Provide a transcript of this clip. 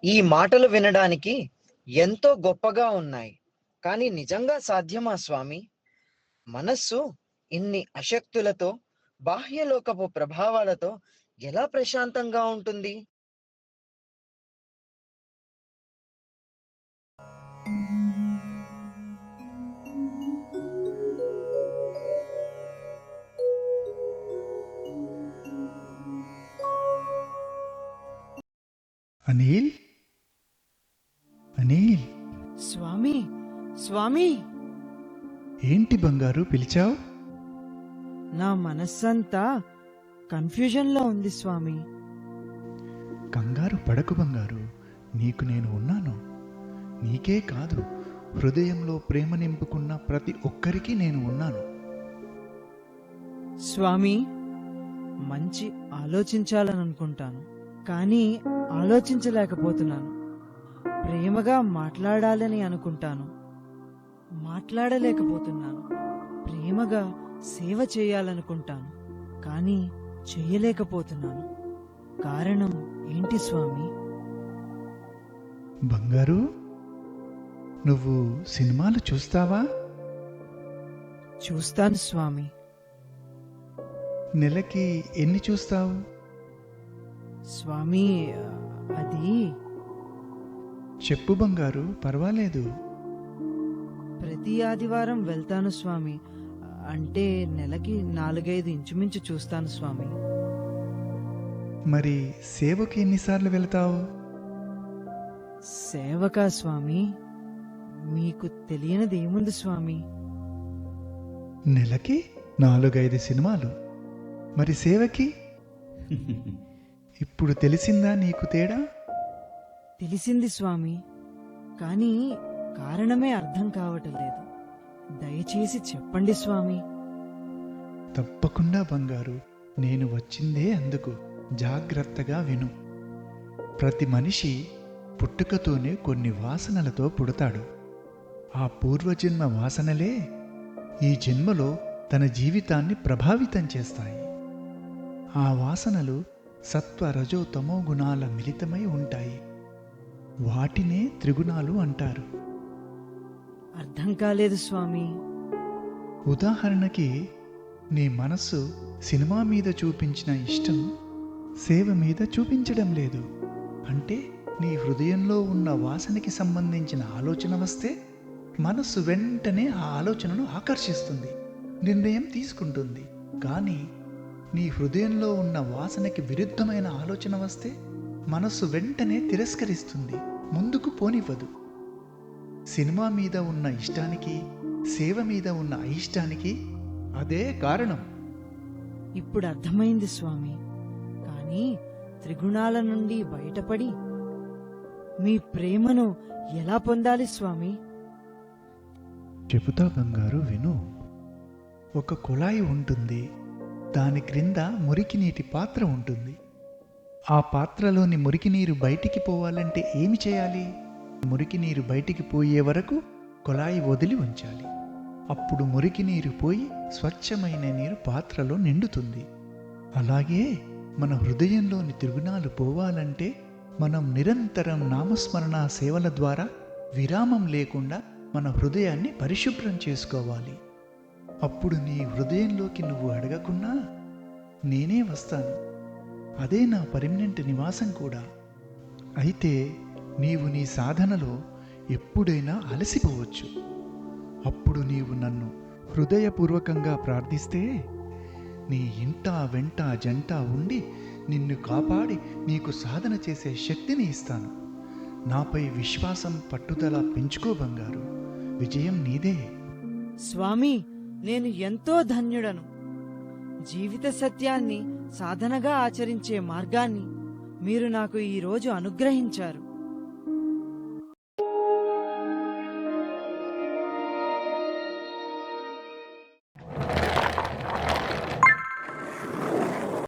ఈ మాటలు వినడానికి ఎంతో గొప్పగా ఉన్నాయి. కానీ నిజంగా సాధ్యమా స్వామి? మనస్సు ఇన్ని అశక్తులతో, బాహ్యలోకపు ప్రభావాలతో ఎలా ప్రశాంతంగా ఉంటుంది? అనిల్, అనిల్, స్వామి, స్వామి, ఏంటి బంగారు పిలిచావు? నా మనస్సంతా కన్ఫ్యూజన్లో ఉంది స్వామి. కంగారు పడకు బంగారు, నీకు నేను ఉన్నాను. నీకే కాదు, హృదయంలో ప్రేమ నింపుకున్న ప్రతి ఒక్కరికి నేను ఉన్నాను. స్వామి, మంచి ఆలోచించాలని అనుకుంటాను, కానీ ఆలోచించలేకపోతున్నాను. ప్రేమగా మాట్లాడాలని అనుకుంటాను, మాట్లాడలేకపోతున్నాను. ప్రేమగా సేవ చేయాలనుకుంటాను, కానీ చేయలేకపోతున్నాను. కారణం ఏంటి స్వామి? బంగారు, నువ్వు సినిమాలు చూస్తావా? చూస్తాను స్వామి. నెలకి ఎన్ని చూస్తావు? స్వామి, అది చెప్పు బంగారు, పర్వాలేదు. ప్రతి ఆదివారం వెళ్తాను స్వామి. అంటే నెలకి 4-5 ఇంచుమించు చూస్తాను స్వామి. మరి సేవకి ఎన్నిసార్లు వెళ్తావు? సేవకా స్వామి? మీకు తెలియనిది ఏముంది స్వామి? నెలకి 4-5 సినిమాలు. మరి సేవకి? ఇప్పుడు తెలిసిందా నీకు తేడా? తెలిసింది స్వామి, కానీ కారణమే అర్థం కావటం లేదు. దయచేసి చెప్పండి స్వామి. తప్పకుండా బంగారు, నేను వచ్చిందే అందుకు. జాగ్రత్తగా విను. ప్రతి మనిషి పుట్టుకతోనే కొన్ని వాసనలతో పుడతాడు. ఆ పూర్వజన్మ వాసనలే ఈ జన్మలో తన జీవితాన్ని ప్రభావితం చేస్తాయి. ఆ వాసనలు సత్వ రజో తమో గుణాల మిళితమై ఉంటాయి. వాటినే త్రిగుణాలు అంటారు. అర్థం కాలేదు స్వామి. ఉదాహరణకి, నీ మనస్సు సినిమా మీద చూపించిన ఇష్టం సేవ మీద చూపించడం లేదు. అంటే నీ హృదయంలో ఉన్న వాసనకి సంబంధించిన ఆలోచన వస్తే మనస్సు వెంటనే ఆ ఆలోచనను ఆకర్షిస్తుంది, నిర్ణయం తీసుకుంటుంది. కానీ నీ హృదయంలో ఉన్న వాసనకి విరుద్ధమైన ఆలోచన వస్తే మనస్సు వెంటనే తిరస్కరిస్తుంది, ముందుకు పోనివ్వదు. సినిమా మీద ఉన్న ఇష్టానికి, సేవ మీద ఉన్న అయిష్టానికి అదే కారణం. ఇప్పుడు అర్థమైంది స్వామి. కానీ త్రిగుణాల నుండి బయటపడి మీ ప్రేమను ఎలా పొందాలి స్వామి? చెబుతా బంగారు, విను. ఒక కుళాయి ఉంటుంది. దాని క్రింద మురికి నీటి పాత్ర ఉంటుంది. ఆ పాత్రలోని మురికి నీరు బయటికి పోవాలంటే ఏమి చేయాలి? మురికి నీరు బయటికి పోయే వరకు కుళాయి వదిలి ఉంచాలి. అప్పుడు మురికి నీరు పోయి స్వచ్ఛమైన నీరు పాత్రలో నిండుతుంది. అలాగే మన హృదయంలోని త్రిగుణాలు పోవాలంటే మనం నిరంతరం నామస్మరణ సేవల ద్వారా విరామం లేకుండా మన హృదయాన్ని పరిశుభ్రం చేసుకోవాలి. అప్పుడు నీ హృదయంలోకి నువ్వు అడగకున్నా నేనే వస్తాను. అదే నా పర్మనెంట్ నివాసం కూడా. అయితే నీవు నీ సాధనలో ఎప్పుడైనా అలసిపోవచ్చు. అప్పుడు నీవు నన్ను హృదయపూర్వకంగా ప్రార్థిస్తే నీ ఇంట వెంట జంట ఉండి నిన్ను కాపాడి నీకు సాధన చేసే శక్తిని ఇస్తాను. నాపై విశ్వాసం పట్టుదల పెంచుకో బంగారు, విజయం నీదే. స్వామి, నేను ఎంతో ధన్యుడను. జీవిత సత్యాన్ని సాధనగా ఆచరించే మార్గాన్ని మీరు నాకు ఈరోజు అనుగ్రహించారు.